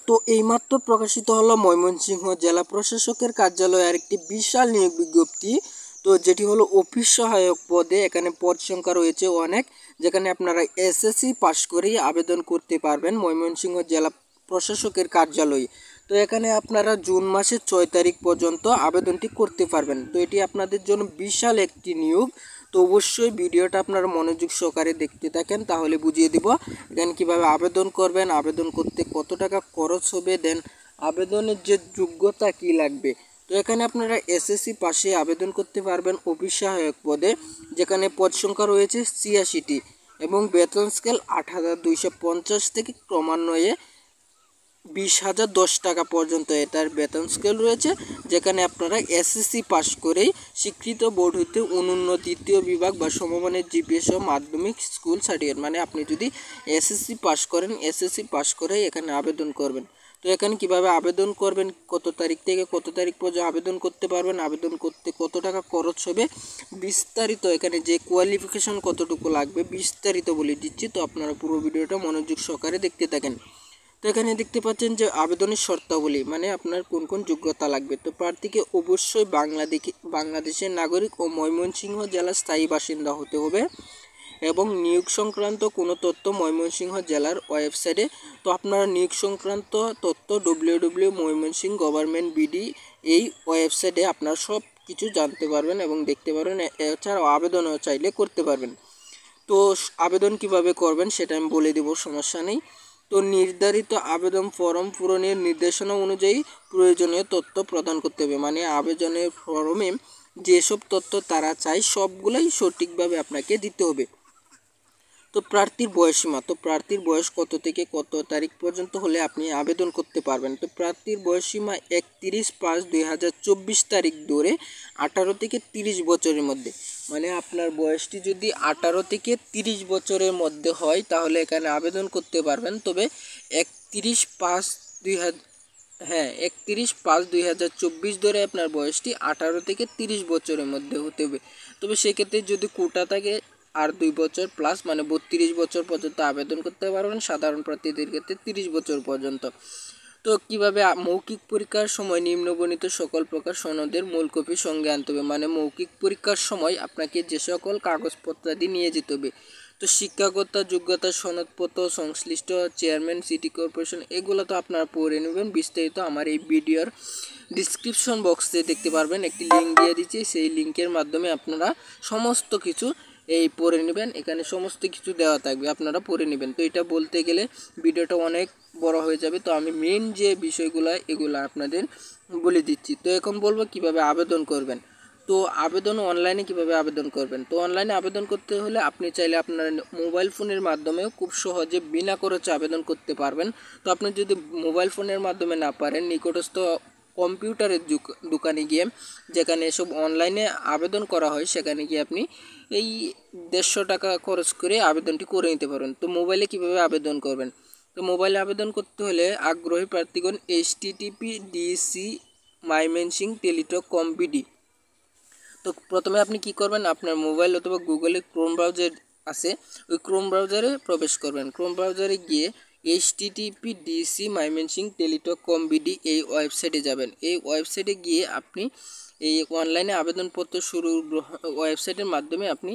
তো এইমাত্র প্রকাশিত হলো ময়মনসিংহ জেলা প্রশাসকের কার্যালয়ে একটি বিশাল নিয়োগ বিজ্ঞপ্তি। তো যেটি হলো অফিস সহায়ক পদে। এখানে পদ সংখ্যা রয়েছে অনেক, যেখানে আপনারা এসএসসি পাস করেই আবেদন করতে পারবেন ময়মনসিংহ জেলা প্রশাসকের কার্যালয়ে। তো এখানে আপনারা জুন মাসের 6 তারিখ পর্যন্ত আবেদনটি করতে পারবেন। তো এটি আপনাদের জন্য বিশাল একটি নিয়োগ। তো অবশ্যই ভিডিওটা আপনারা মনোযোগ সহকারে দেখতে থাকেন, তাহলে বুঝিয়ে দিব দেন কীভাবে আবেদন করবেন, আবেদন করতে কত টাকা খরচ হবে, দেন আবেদনের যে যোগ্যতা কি লাগবে। তো এখানে আপনারা এসএসসি পাশে আবেদন করতে পারবেন অফিস সহায়ক পদে, যেখানে পদ সংখ্যা রয়েছে 86টি এবং বেতন স্কেল 8,250 থেকে ক্রমান্বয়ে 20,010 টাকা পর্যন্ত এটার বেতন স্কেল রয়েছে। যেখানে আপনারা এসএসসি পাস করেই স্বীকৃত বোর্ড হইতে অনন্য তৃতীয় বিভাগ বা সমমানের জিপিএস ও মাধ্যমিক স্কুল সার্টিফিকেট, মানে আপনি যদি এসএসসি পাস করেন, এসএসসি পাস করেই এখানে আবেদন করবেন। তো এখানে কিভাবে আবেদন করবেন, কত তারিখ থেকে কত তারিখ পর্যন্ত আবেদন করতে পারবেন, আবেদন করতে কত টাকা খরচ হবে, বিস্তারিত এখানে যে কোয়ালিফিকেশন কতটুকু লাগবে বিস্তারিত বলে দিচ্ছি। তো আপনারা পুরো ভিডিওটা মনোযোগ সহকারে দেখতে থাকেন। তো এখানে দেখতে পাচ্ছেন যে আবেদনের শর্তাবলী, মানে আপনার কোন কোন যোগ্যতা লাগবে। তো প্রার্থীকে অবশ্যই বাংলাদেশের নাগরিক ও ময়মনসিংহ জেলার স্থায়ী বাসিন্দা হতে হবে এবং নিয়োগ সংক্রান্ত কোনো তথ্য ময়মনসিংহ জেলার ওয়েবসাইটে। তো আপনারা নিয়োগ সংক্রান্ত তথ্য www.ময়মনসিংহ-গভর্নমেন্ট-বিডি এই ওয়েবসাইটে আপনারা সব কিছু জানতে পারবেন এবং দেখতে পারবেন। এছাড়াও আবেদনও চাইলে করতে পারবেন। তো আবেদন কিভাবে করবেন সেটা আমি বলে দেব, সমস্যা নেই। তো নির্ধারিত আবেদন ফর্ম পূরণের নির্দেশনা অনুযায়ী প্রয়োজনীয় তথ্য প্রদান করতে হবে, মানে আবেদনের ফর্মে যেসব তথ্য তারা চায় সবগুলোই সঠিকভাবে আপনাকে দিতে হবে। তো প্রার্থীর বয়সসীমা, তো প্রার্থীর বয়স কত থেকে কত তারিখ পর্যন্ত হলে আপনি আবেদন করতে পারবেন। তো প্রার্থীর বয়সসীমা 31/5/2024 তারিখ ধরে 18 থেকে 30 বছরের মধ্যে, মানে আপনার বয়সটি যদি 18 থেকে 30 বছরের মধ্যে হয় তাহলে এখানে আবেদন করতে পারবেন। তবে 31/5/2024 ধরে আপনার বয়সটি 18 থেকে 30 বছরের মধ্যে হতে হবে। তবে সেক্ষেত্রে যদি কোটা থাকে আর 2 বছর প্লাস, মানে 32 বছর পর্যন্ত আবেদন করতে পারবেন। সাধারণ প্রার্থীদের ক্ষেত্রে 30 বছর পর্যন্ত। তো কিভাবে মৌখিক পরীক্ষার সময় নিম্নবর্ণিত সকল প্রকার সনদের মূল কপি সঙ্গে আনতে হবে, মানে মৌখিক পরীক্ষার সময় আপনাকে যে সকল কাগজপত্রাদি নিয়ে যেতে হবে। তো শিক্ষাগত যোগ্যতা সনদপত্র, সংশ্লিষ্ট চেয়ারম্যান সিটি কর্পোরেশন, এগুলো তো আপনারা পড়ে নেবেন বিস্তারিত আমার এই ভিডিওর ডিসক্রিপশন বক্সে দেখতে পারবেন, একটি লিঙ্ক দিয়ে দিচ্ছি। সেই লিঙ্কের মাধ্যমে আপনারা সমস্ত কিছু এই পড়ে নেবেন। এখানে সমস্ত কিছু দেওয়া থাকবে, আপনারা পড়ে নেবেন। তো এটা বলতে গেলে ভিডিওটা অনেক বড় হয়ে যাবে। তো আমি মেন যে বিষয়গুলো এগুলো আপনাদের বলে দিচ্ছি। তো এখন বলবো কিভাবে আবেদন করবেন। তো আবেদন অনলাইনে কিভাবে আবেদন করবেন। তো অনলাইনে আবেদন করতে হলে আপনি চাইলে আপনার মোবাইল ফোনের মাধ্যমেও খুব সহজে বিনা খরচে আবেদন করতে পারবেন। তো আপনি যদি মোবাইল ফোনের মাধ্যমে না পারেন, নিকটস্থ কম্পিউটারের দোকানে গিয়ে, যেখানে এসব অনলাইনে আবেদন করা হয়, সেখানে গিয়ে আপনি এই 150 টাকা খরচ করে আবেদনটি করে নিতে পারেন। তো মোবাইলে কিভাবে আবেদন করবেন। তো মোবাইলে আবেদন করতে হলে আগ্রহী প্রার্থীগণ http://mymensingh-teletalk.com/bd। তো প্রথমে আপনি কি করবেন, আপনার মোবাইল অথবা গুগলে ক্রোম ব্রাউজার আছে, ওই ক্রোম ব্রাউজারে প্রবেশ করবেন। ক্রোম ব্রাউজারে গিয়ে http://mymensingh-teletalk.com/bd এই ওয়েবসাইটে যাবেন। এই ওয়েবসাইটে গিয়ে আপনি এই অনলাইনে আবেদনপত্র শুরুর ওয়েবসাইটের মাধ্যমে আপনি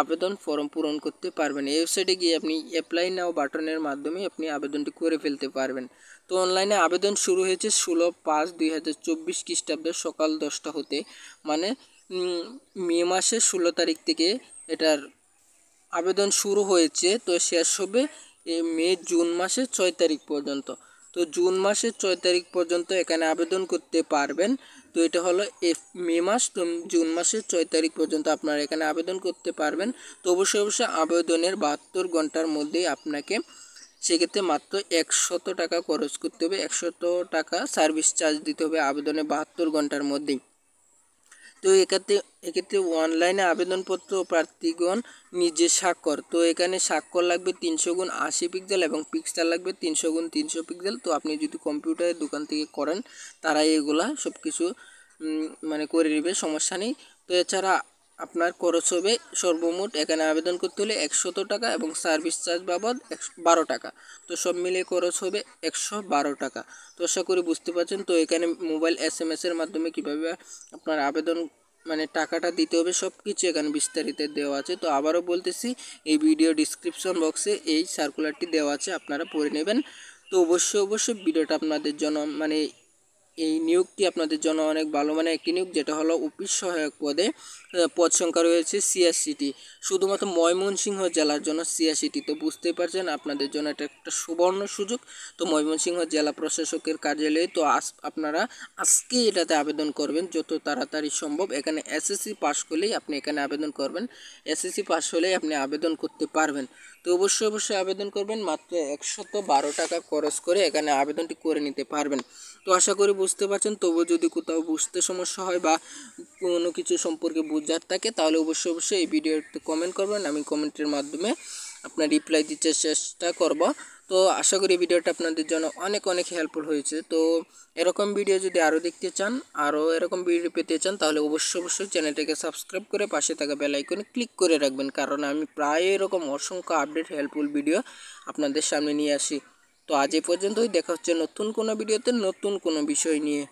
আবেদন ফর্ম পূরণ করতে পারবেন। এই ওয়েবসাইটে গিয়ে আপনি অ্যাপ্লাই নাও বাটনের মাধ্যমে আপনি আবেদনটি করে ফেলতে পারবেন। তো অনলাইনে আবেদন শুরু হয়েছে 16/5/2024 খ্রিস্টাব্দ সকাল 10টা হতে, মানে মে মাসের 16 তারিখ থেকে এটার আবেদন শুরু হয়েছে। তো শেষ হবে জুন মাসের 6 তারিখ পর্যন্ত। তো জুন মাসের 6 তারিখ পর্যন্ত এখানে আবেদন করতে পারবেন। তো এটা হলো মে মাস, তো জুন মাসের 6 তারিখ পর্যন্ত আপনারা এখানে আবেদন করতে পারবেন। তো অবশ্যই আবেদনের 72 ঘন্টার মধ্যেই আপনাকে সেক্ষেত্রে মাত্র 100 টাকা খরচ করতে হবে, 100 টাকা সার্ভিস চার্জ দিতে হবে আবেদনের 72 ঘন্টার মধ্যেই। তো এক্ষেত্রে অনলাইনে আবেদনপত্র প্রার্থীগণ নিজে স্বাক্ষর। তো এখানে স্বাক্ষর লাগবে 300x80 পিক্সেল এবং পিক্সেল লাগবে 300x300 পিক্সেল। তো আপনি যদি কম্পিউটারের দোকান থেকে করেন তারা এগুলা সব কিছু মানে করে নেবে, সমস্যা নেই। তো এছাড়া আপনার খরচ হবে সর্বমোট এখানে আবেদন করতে হলে 100 টাকা এবং সার্ভিস চার্জ বাবদ 12 টাকা। তো সব মিলিয়ে খরচ হবে 112 টাকা। তো আশা করি বুঝতে পারছেন। তো এখানে মোবাইল SMS এর মাধ্যমে কীভাবে আপনার আবেদন মানে টাকাটা দিতে হবে সব কিছু এখানে বিস্তারিত দেওয়া আছে। তো আবারও বলতেছি, এই ভিডিও ডিসক্রিপশন বক্সে এই সার্কুলারটি দেওয়া আছে, আপনারা পড়ে নেবেন। তো অবশ্যই ভিডিওটা আপনাদের জন্য মানে এই নিয়োগটি আপনাদের জন্য অনেক ভালো মানে একটি নিয়োগ, যেটা হলো অফিস সহায়ক পদে। পদ সংখ্যা রয়েছে 86টি, শুধুমাত্র ময়মনসিংহ জেলার জন্য 86টি। তো বুঝতেই পারছেন আপনাদের জন্য এটা একটা সুবর্ণ সুযোগ। তো ময়মনসিংহ জেলা প্রশাসকের কার্যালয়ে তো আপনারা আজকে এটাতে আবেদন করবেন যত তাড়াতাড়ি সম্ভব। এখানে এসএসসি পাস করলেই আপনি এখানে আবেদন করবেন, এসএসসি পাস হলেই আপনি আবেদন করতে পারবেন। তো অবশ্যই আবেদন করবেন, মাত্র 112 টাকা খরচ করে এখানে আবেদনটি করে নিতে পারবেন। তো আশা করি বুঝতে পারছেন। তবু যদি কোথাও বুঝতে সমস্যা হয় বা কোনো কিছু সম্পর্কে বোঝার থাকে তাহলে অবশ্যই এই ভিডিওতে কমেন্ট করবেন, আমি কমেন্টের মাধ্যমে আপনার রিপ্লাই দিতে চেষ্টা করব। তো আশা করি ভিডিওটা আপনাদের জন্য অনেক হেল্পফুল হয়েছে। তো এরকম ভিডিও যদি আরও দেখতে চান, আরও এরকম ভিডিও পেতে চান, তাহলে অবশ্যই চ্যানেলটাকে সাবস্ক্রাইব করে পাশে থাকা বেল আইকনে ক্লিক করে রাখবেন, কারণ আমি প্রায় এরকম অসংখ্য আপডেট হেল্পফুল ভিডিও আপনাদের সামনে নিয়ে আসি। তো আজ এই পর্যন্তই, দেখা হচ্ছে নতুন কোনো ভিডিওতে নতুন কোনো বিষয় নিয়ে।